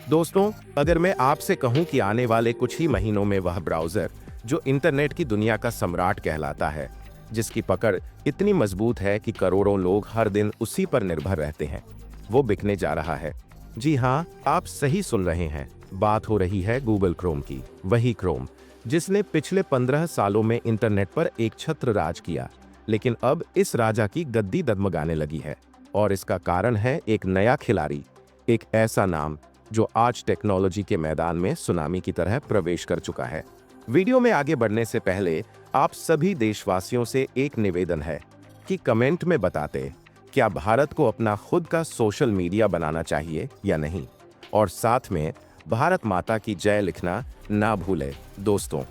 दोस्तों, अगर मैं आपसे कहूं कि आने वाले कुछ ही महीनों में वह ब्राउज़र जो इंटरनेट की दुनिया का सम्राट कहलाता है, जिसकी पकड़ इतनी मजबूत है कि करोड़ों लोग हर दिन उसी पर निर्भर रहते हैं, वो बिकने जा रहा है। जी हाँ, आप सही सुन रहे हैं। बात हो रही है गूगल क्रोम की। वही क्रोम जिसने पिछले 15 सालों में इंटरनेट पर एक छत्र राज किया, लेकिन अब इस राजा की गद्दी डगमगाने लगी है। और इसका कारण है एक नया खिलाड़ी, एक ऐसा नाम जो आज टेक्नोलॉजी के मैदान में सुनामी की तरह प्रवेश कर चुका है। वीडियो में आगे बढ़ने से पहले आप सभी देशवासियों से एक निवेदन है कि कमेंट में बताते क्या भारत को अपना खुद का सोशल मीडिया बनाना चाहिए या नहीं, और साथ में भारत माता की जय लिखना ना भूले। दोस्तों,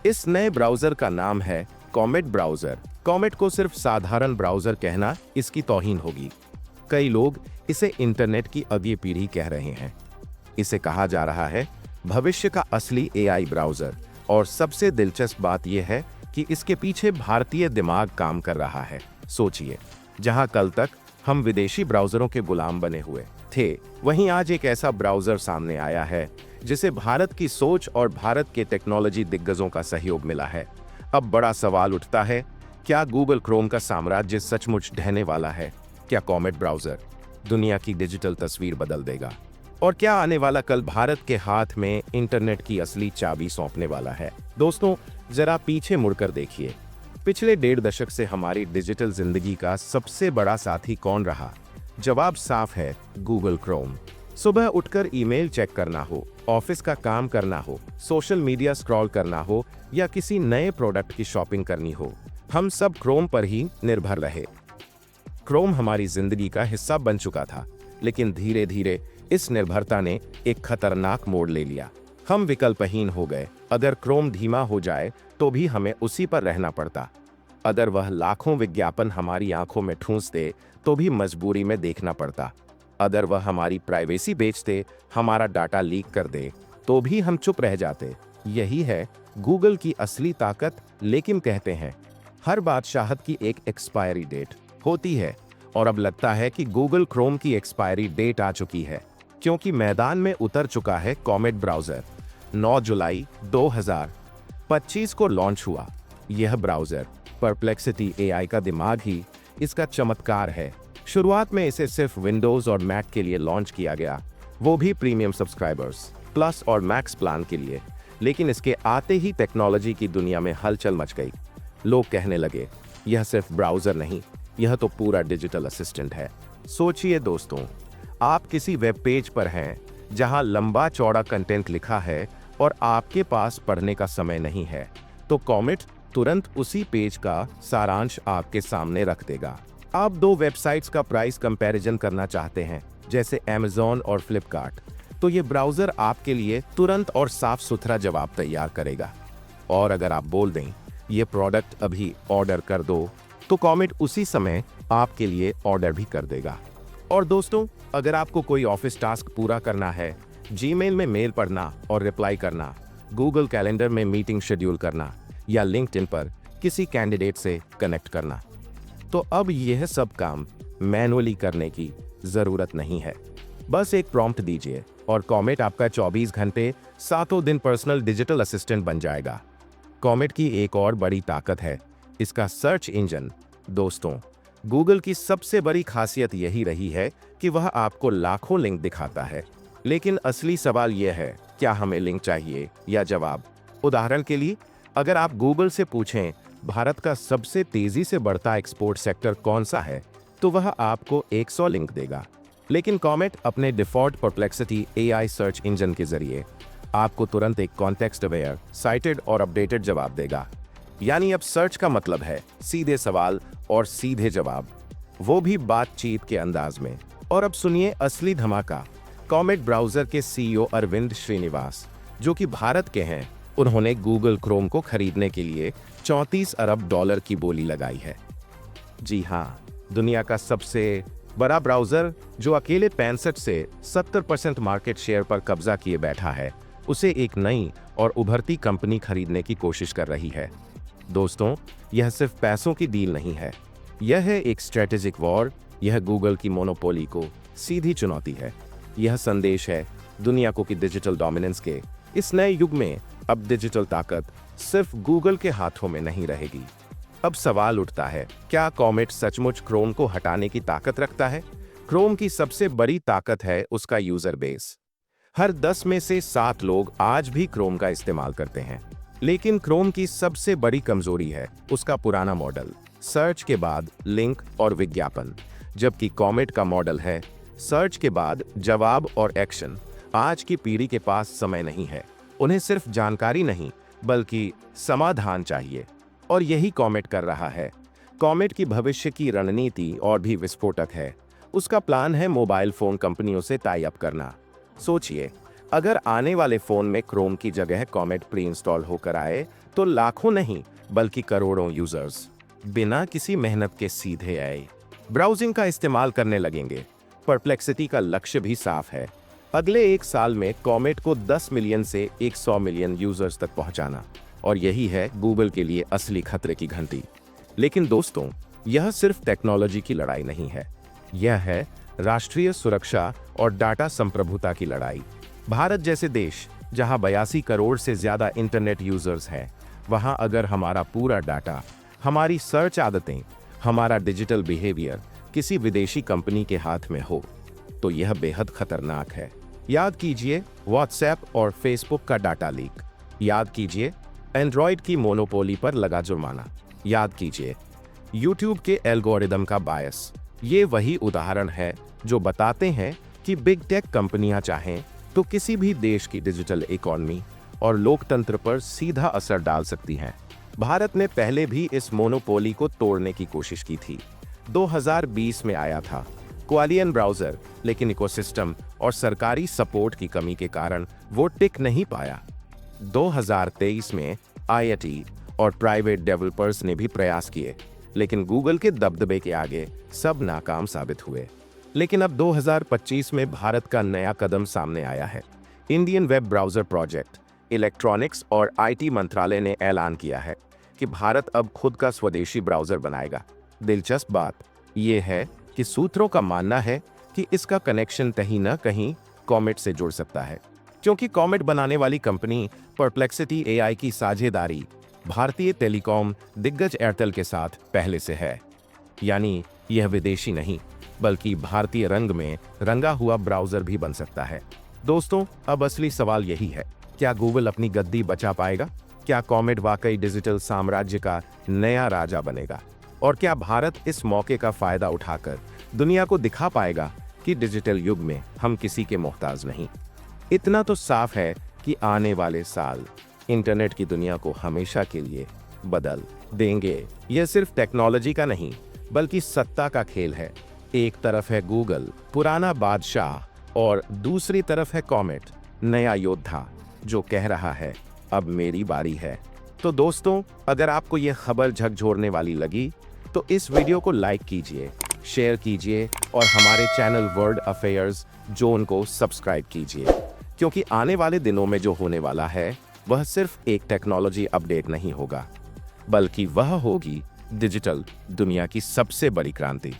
इस नए ब्राउज़र का नाम है कॉमेट ब्राउज़र। कॉमेट को सिर्फ साधारण ब्राउज़र कहना इसकी तौहीन होगी। कई लोग इसे इंटरनेट की अगली पीढ़ी कह रहे हैं। इसे कहा जा रहा है भविष्य का असली एआई ब्राउज़र, और सबसे दिलचस्प बात यह है कि इसके पीछे भारतीय दिमाग काम कर रहा है। सोचिए, जहां कल तक हम विदेशी ब्राउज़रों के गुलाम बने हुए थे, वहीं आज एक ऐसा ब्राउज़र सामने आया है जिसे भारत की सोच और भारत के टेक्नोलॉजी दिग्गजों का सहयोग मिला है। अब बड़ा सवाल उठता है, क्या गूगल क्रोम का साम्राज्य सचमुच ढहने वाला है? क्या कॉमेट ब्राउज़र दुनिया की डिजिटल तस्वीर बदल देगा? और क्या आने वाला कल भारत के हाथ में इंटरनेट की असली चाबी सौंपने वाला है? दोस्तों, जरा पीछे मुड़कर देखिए। पिछले 1.5 दशक से हमारी डिजिटल जिंदगी का सबसे बड़ा साथी कौन रहा? जवाब साफ है, गूगल क्रोम। सुबह उठकर ईमेल चेक करना हो, ऑफिस का काम करना हो, सोशल मीडिया स्क्रॉल करना हो या किसी नए प्रोडक्ट की शॉपिंग करनी हो, हम सब क्रोम पर ही निर्भर रहे। क्रोम हमारी जिंदगी का हिस्सा बन चुका था, लेकिन धीरे धीरे इस निर्भरता ने एक खतरनाक मोड़ ले लिया। हम विकल्पहीन हो गए। अगर क्रोम धीमा हो जाए तो भी हमें उसी पर रहना पड़ता। अगर वह लाखों विज्ञापन हमारी आंखों में ठूंस दे तो भी मजबूरी में देखना पड़ता। अगर वह हमारी प्राइवेसी बेच दे, हमारा डाटा लीक कर दे, तो भी हम चुप रह जाते। यही है गूगल की असली ताकत। लेकिन कहते हैं हर बादशाहत की एक एक्सपायरी डेट होती है, और अब लगता है कि गूगल क्रोम की एक्सपायरी डेट आ चुकी है, क्योंकि मैदान में उतर चुका है कॉमेट ब्राउज़र। 9 जुलाई 2025 को लॉन्च हुआ यह ब्राउज़र। परप्लेक्सिटी एआई का दिमाग ही इसका चमत्कार है। शुरुआत में इसे सिर्फ विंडोज़ और मैक के लिए लॉन्च किया गया, वो भी प्रीमियम सब्सक्राइबर्स, प्लस और मैक्स प्लान के लिए। लेकिन इसके आते ही टेक्नोलॉजी की दुनिया में हलचल मच गई। लोग कहने लगे, यह सिर्फ ब्राउज़र नहीं, यह तो पूरा डिजिटल असिस्टेंट है। सोचिए दोस्तों, आप किसी वेब पेज पर हैं जहां लंबा चौड़ा कंटेंट लिखा है और आपके पास पढ़ने का समय नहीं है, तो कॉमेट तुरंत उसी पेज का सारांश आपके सामने रख देगा। आप 2 वेबसाइट्स का प्राइस कंपैरिजन करना चाहते हैं, जैसे Amazon और फ्लिपकार्ट, तो ये ब्राउज़र आपके लिए तुरंत और साफ सुथरा जवाब तैयार करेगा। और अगर आप बोल दें ये प्रोडक्ट अभी ऑर्डर कर दो, तो कॉमेट उसी समय आपके लिए ऑर्डर भी कर देगा। और दोस्तों, अगर आपको कोई ऑफिस टास्क पूरा करना है, जीमेल में मेल पढ़ना और रिप्लाई करना, गूगल कैलेंडर में मीटिंग शेड्यूल करना या लिंक्डइन पर किसी कैंडिडेट से कनेक्ट करना, तो अब यह सब काम मैनुअली करने की ज़रूरत नहीं है। बस एक प्रॉम्प्ट दीजिए और कॉमेट आपका 24 घंटे 7 दिन पर्सनल डिजिटल असिस्टेंट बन जाएगा। कॉमेट की एक और बड़ी ताकत है इसका सर्च इंजन। दोस्तों, गूगल की सबसे बड़ी खासियत यही रही है कि वह आपको लाखों लिंक दिखाता है, लेकिन असली सवाल यह है, क्या हमें लिंक चाहिए या जवाब? उदाहरण के लिए, अगर आप गूगल से पूछें भारत का सबसे तेजी से बढ़ता एक्सपोर्ट सेक्टर कौन सा है, तो वह आपको 100 लिंक देगा। लेकिन कॉमेट अपने default perplexity AI search engine के जरिए आपको तुरंत एक कॉन्टेक्स्ट अवेयर, साइटेड और अपडेटेड जवाब देगा। यानी अब सर्च का मतलब है सीधे सवाल और सीधे जवाब, वो भी बातचीत के अंदाज में। और अब सुनिए असली धमाका। कॉमेट ब्राउज़र के सीईओ अरविंद श्रीनिवास, जो कि भारत के हैं, उन्होंने गूगल क्रोम को खरीदने के लिए 34 अरब डॉलर की बोली लगाई है। जी हाँ, दुनिया का सबसे बड़ा ब्राउज़र जो अकेले 65 से 70% मार्केट शेयर पर कब्जा किए बैठा है, उसे एक नई और उभरती कंपनी खरीदने की कोशिश कर रही है। दोस्तों, यह सिर्फ पैसों की डील नहीं है, यह है एक स्ट्रेटेजिक वॉर। यह गूगल की मोनोपोली को सीधी चुनौती है। यह संदेश है दुनिया को कि डिजिटल डोमिनेंस के इस नए युग में अब डिजिटल ताकत सिर्फ गूगल के हाथों में नहीं रहेगी। अब सवाल उठता है, क्या कॉमेट सचमुच क्रोम को हटाने की ताकत रखता है? क्रोम की सबसे बड़ी ताकत है उसका यूजर बेस। हर 10 में से 7 लोग आज भी क्रोम का इस्तेमाल करते हैं। लेकिन क्रोम की सबसे बड़ी कमजोरी है उसका पुराना मॉडल, सर्च के बाद लिंक और विज्ञापन। जबकि कॉमेट का मॉडल है सर्च के बाद जवाब और एक्शन। आज की पीढ़ी के पास समय नहीं है, उन्हें सिर्फ जानकारी नहीं बल्कि समाधान चाहिए, और यही कॉमेट कर रहा है। कॉमेट की भविष्य की रणनीति और भी विस्फोटक है। उसका प्लान है मोबाइल फोन कंपनियों से टाई अप करना। सोचिए, अगर आने वाले फोन में क्रोम की जगह कॉमेट प्री इंस्टॉल होकर आए तो लाखों नहीं बल्कि करोड़ों यूजर्स बिना किसी मेहनत के सीधे आए ब्राउजिंग का इस्तेमाल करने लगेंगे। परप्लेक्सिटी का लक्ष्य भी साफ है, अगले 1 साल में कॉमेट को 10 मिलियन से 100 मिलियन यूजर्स तक पहुंचाना, और यही है गूगल के लिए असली खतरे की घंटी। लेकिन दोस्तों, यह सिर्फ टेक्नोलॉजी की लड़ाई नहीं है, यह है राष्ट्रीय सुरक्षा और डाटा संप्रभुता की लड़ाई। भारत जैसे देश जहां 82 करोड़ से ज्यादा इंटरनेट यूजर्स हैं, वहां अगर हमारा पूरा डाटा, हमारी सर्च आदतें, हमारा डिजिटल बिहेवियर किसी विदेशी कंपनी के हाथ में हो तो यह बेहद खतरनाक है। याद कीजिए व्हाट्सएप और फेसबुक का डाटा लीक, याद कीजिए एंड्रॉयड की मोनोपोली पर लगा जुर्माना, याद कीजिए यूट्यूब के एल्गोरिदम का बायस। ये वही उदाहरण है जो बताते हैं कि बिग टेक कंपनियां चाहें तो किसी भी देश की डिजिटल इकोनॉमी और लोकतंत्र पर सीधा असर डाल सकती हैं। भारत ने पहले भी इस मोनोपोली को तोड़ने की कोशिश की थी। 2020 में आया था क्वालियन ब्राउजर, लेकिन इकोसिस्टम और सरकारी सपोर्ट की कमी के कारण वो टिक नहीं पाया। 2023 में आईआईटी और प्राइवेट डेवलपर्स ने भी प्रयास किए, लेकिन गूगल के दबदबे के आगे सब नाकाम साबित हुए। लेकिन अब 2025 में भारत का नया कदम सामने आया है। Indian web browser project, electronics और आईटी मंत्रालय ने ऐलान किया है कि भारत अब खुद का स्वदेशी ब्राउजर बनाएगा। दिलचस्प बात यह है कि सूत्रों का मानना है कि इसका कनेक्शन कहीं न कहीं कॉमेट से जुड़ सकता है, क्योंकि कॉमेट बनाने वाली कंपनी परप्लेक्सिटी एआई की साझेदारी भारतीय टेलीकॉम दिग्गज एयरटेल के साथ पहले से है। यानी यह विदेशी नहीं बल्कि भारतीय रंग में रंगा हुआ ब्राउजर भी बन सकता है। दोस्तों, अब असली सवाल यही है, क्या गूगल अपनी गद्दी बचा पाएगा? क्या कॉमेट वाकई डिजिटल साम्राज्य का नया राजा बनेगा? और क्या भारत इस मौके का फायदा उठाकर दुनिया को दिखा पाएगा कि डिजिटल युग में हम किसी के मोहताज नहीं? इतना तो साफ है कि आने वाले साल इंटरनेट की दुनिया को हमेशा के लिए बदल देंगे। यह सिर्फ टेक्नोलॉजी का नहीं बल्कि सत्ता का खेल है। एक तरफ है गूगल, पुराना बादशाह, और दूसरी तरफ है कॉमेट, नया योद्धा जो कह रहा है अब मेरी बारी है। तो दोस्तों, अगर आपको यह खबर झकझोरने वाली लगी तो इस वीडियो को लाइक कीजिए, शेयर कीजिए और हमारे चैनल वर्ल्ड अफेयर्स जोन को सब्सक्राइब कीजिए, क्योंकि आने वाले दिनों में जो होने वाला है वह सिर्फ एक टेक्नोलॉजी अपडेट नहीं होगा बल्कि वह होगी डिजिटल दुनिया की सबसे बड़ी क्रांति।